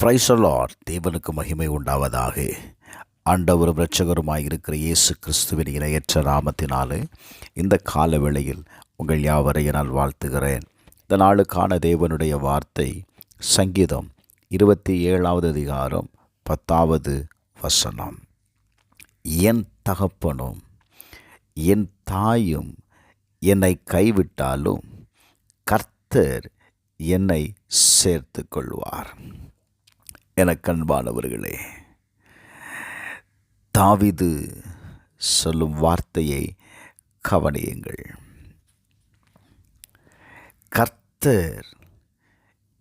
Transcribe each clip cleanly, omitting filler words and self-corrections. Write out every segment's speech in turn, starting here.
Praise the Lord. தேவனுக்கு மகிமை உண்டாவதாக. ஆண்டவரும் இரட்சகருமாய் இருக்கிற இயேசு கிறிஸ்துவின் இணையற்ற நாமத்தினாலே இந்த கால வேளையில் உங்கள் யாவரையும் நான் வாழ்த்துகிறேன். இந்த நாளுக்கான தேவனுடைய வார்த்தை சங்கீதம் 27வது அதிகாரம் 10வது வசனம். என் தகப்பனும் என் தாயும் என்னை கைவிட்டாலும் கர்த்தர் என்னை சேர்த்து கொள்வார். எனக்கு அன்பானவர்களே, தாவீது சொல்லும் வார்த்தையை கவனியுங்கள். கர்த்தர்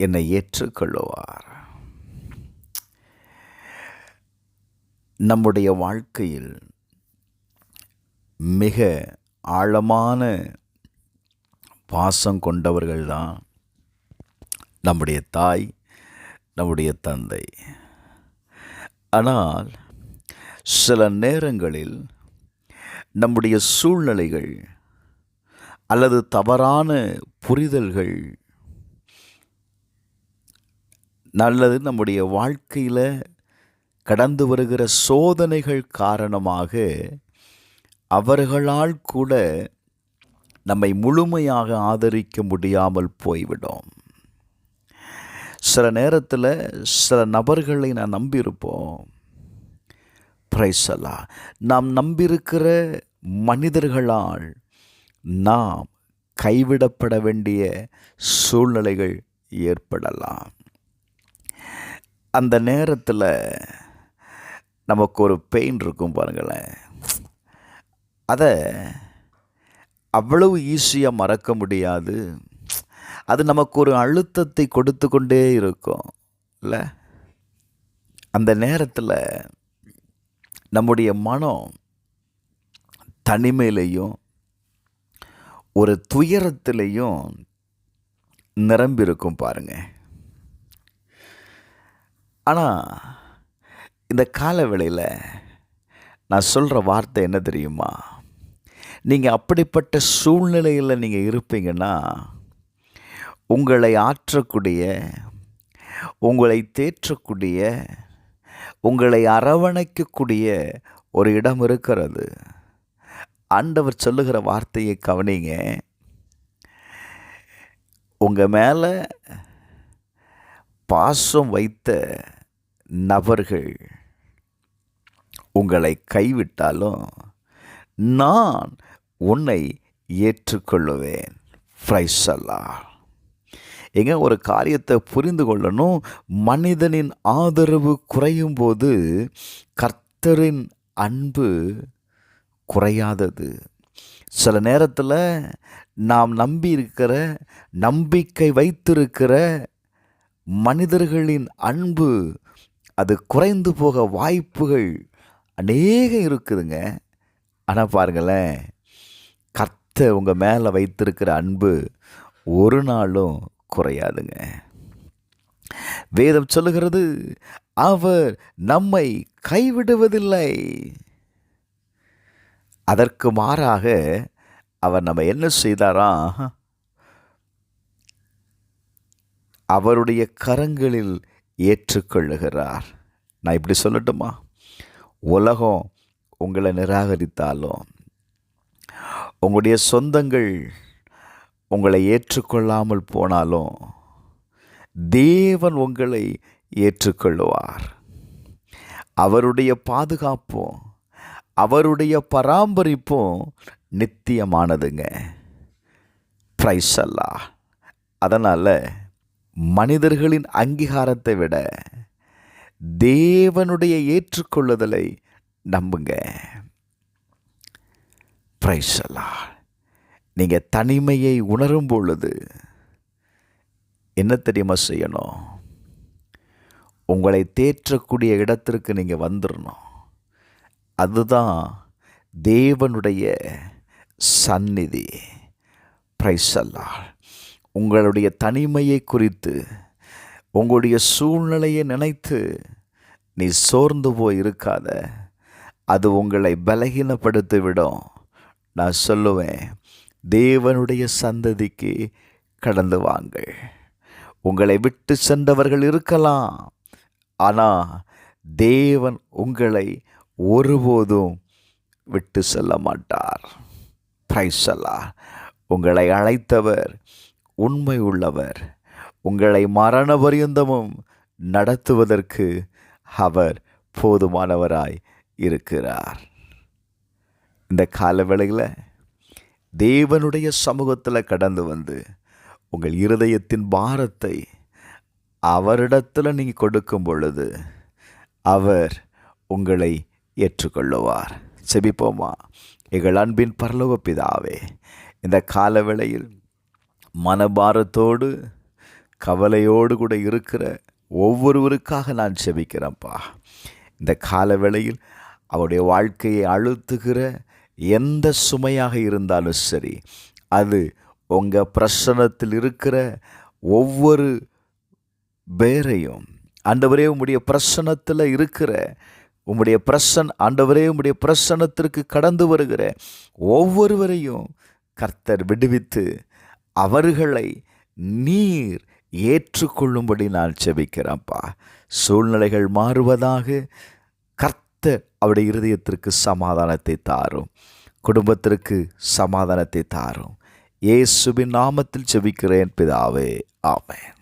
என்னை ஏற்றுக்கொள்வார். நம்முடைய வாழ்க்கையில் மிக ஆழமான பாசம் கொண்டவர்கள்தான் நம்முடைய தாய், நம்முடைய தந்தை. ஆனால் சில நேரங்களில் நம்முடைய சூழ்நிலைகள் அல்லது தவறான புரிதல்கள் நல்லது நம்முடைய வாழ்க்கையில் கடந்து வருகிற சோதனைகள் காரணமாக அவர்களால் கூட நம்மை முழுமையாக ஆதரிக்க முடியாமல் போய்விடும். சில நேரத்தில் சில நபர்களை நான் நம்பியிருப்போம். Praise the Lord. நாம் நம்பியிருக்கிற மனிதர்களால் நாம் கைவிடப்பட வேண்டிய சூழ்நிலைகள் ஏற்படலாம். அந்த நேரத்தில் நமக்கு ஒரு பெயின் இருக்கும் பாருங்களேன். அதை அவ்வளவு ஈஸியாக மறக்க முடியாது. அது நமக்கு ஒரு அழுத்தத்தை கொடுத்து கொண்டே இருக்கும் இல்லை? அந்த நேரத்தில் நம்முடைய மனம் தனிமையிலையும் ஒரு துயரத்திலையும் நிரம்பியிருக்கும் பாருங்க. ஆனால் இந்த கால வேளையில் நான் சொல்கிற வார்த்தை என்ன தெரியுமா? நீங்கள் அப்படிப்பட்ட சூழ்நிலையில் நீங்கள் இருப்பீங்கன்னா உங்களை ஆற்றக்கூடிய, உங்களை தேற்றக்கூடிய, உங்களை அரவணைக்கக்கூடிய ஒரு இடம் இருக்கிறது. ஆண்டவர் சொல்லுகிற வார்த்தையை கவனிங்க. உங்கள் மேலே பாசம் வைத்த நபர்கள் உங்களை கைவிட்டாலும் நான் உன்னை ஏற்றுக்கொள்ளுவேன். Praise the Lord. எங்க ஒரு காரியத்தை புரிந்து கொள்ளணும். மனிதனின் ஆதரவு குறையும் போது கர்த்தரின் அன்பு குறையாதது. சில நேரத்தில் நாம் நம்பிக்கை வைத்திருக்கிற மனிதர்களின் அன்பு அது குறைந்து போக வாய்ப்புகள் அநேகம் இருக்குதுங்க. ஆனால் பாருங்களேன், கர்த்தர் உங்கள் மேலே வைத்திருக்கிற அன்பு ஒரு நாளும் குறையாதுங்க. வேதம் சொல்லுகிறது, அவர் நம்மை கைவிடுவதில்லை. அதற்கு மாறாக அவர் நம்ம என்ன செய்தாராம்? அவருடைய கரங்களில் ஏற்றுக்கொள்ளுகிறார். நான் இப்படி சொல்லட்டுமா? உலகம் உங்களை நிராகரித்தாலும், உங்களுடைய சொந்தங்கள் உங்களை ஏற்றுக்கொள்ளாமல் போனாலும் தேவன் உங்களை ஏற்றுக்கொள்ளுவார். அவருடைய பாதுகாப்பும் அவருடைய பராமரிப்பும் நித்தியமானதுங்க. Praise the Lord. அதனால் மனிதர்களின் அங்கீகாரத்தை விட தேவனுடைய ஏற்றுக்கொள்ளுதலை நம்புங்க. Praise the Lord. நீங்கள் தனிமையை உணரும் பொழுது என்ன தெரியுமா செய்யணும்? உங்களை தேற்றக்கூடிய இடத்திற்கு நீங்கள் வந்துடணும். அதுதான் தேவனுடைய சந்நிதி. Praise the Lord. உங்களுடைய தனிமையை குறித்து, உங்களுடைய சூழ்நிலையை நினைத்து நீ சோர்ந்து போய் இருக்காத. அது உங்களை பலகீனப்படுத்தி விடும். நான் சொல்லுவேன், தேவனுடைய சந்ததிக்கு கடந்து வாங்கள். உங்களை விட்டு சென்றவர்கள் இருக்கலாம், ஆனால் தேவன் உங்களை ஒருபோதும் விட்டு செல்ல மாட்டார். பிரைஸ் அல்லாஹ். உங்களை அழைத்தவர் உண்மை உள்ளவர். உங்களை மரண பரியந்தமும் நடத்துவதற்கு அவர் போதுமானவராய் இருக்கிறார். இந்த காலவேளையில் தேவனுடைய சமூகத்தில் கடந்து வந்து உங்கள் இருதயத்தின் பாரத்தை அவரிடத்தில் நீங்கள் கொடுக்கும் பொழுது அவர் உங்களை ஏற்றுக்கொள்ளுவார். செபிப்போமா? எங்கள் அன்பின் பரலோக பிதாவே, இந்த காலவேளையில் மனபாரத்தோடு கவலையோடு கூட இருக்கிற ஒவ்வொருவருக்காக நான் செபிக்கிறேன்ப்பா. இந்த காலவேளையில் அவருடைய வாழ்க்கையை அழுத்துகிற எந்த சுமையாக இருந்தாலும் சரி, அது உங்கள் பிரசன்னத்தில் இருக்கிற ஒவ்வொரு பேரையும் ஆண்டவரே, உம்முடைய பிரசன்னத்தில் இருக்கிற ஆண்டவரே, உம்முடைய பிரசன்னத்திற்கு கடந்து வருகிற ஒவ்வொருவரையும் கர்த்தர் விடுவித்து அவர்களை நீர் ஏற்றுக்கொள்ளும்படி நான் செபிக்கிறேன்ப்பா. சூழ்நிலைகள் மாறுவதாக. கர்த்தர் அவருடைய இருதயத்திற்கு சமாதானத்தை தாரும், குடும்பத்திற்கு சமாதானத்தை தாரும். இயேசுவின் நாமத்தில் செபிக்கிறேன் பிதாவே, ஆமென்.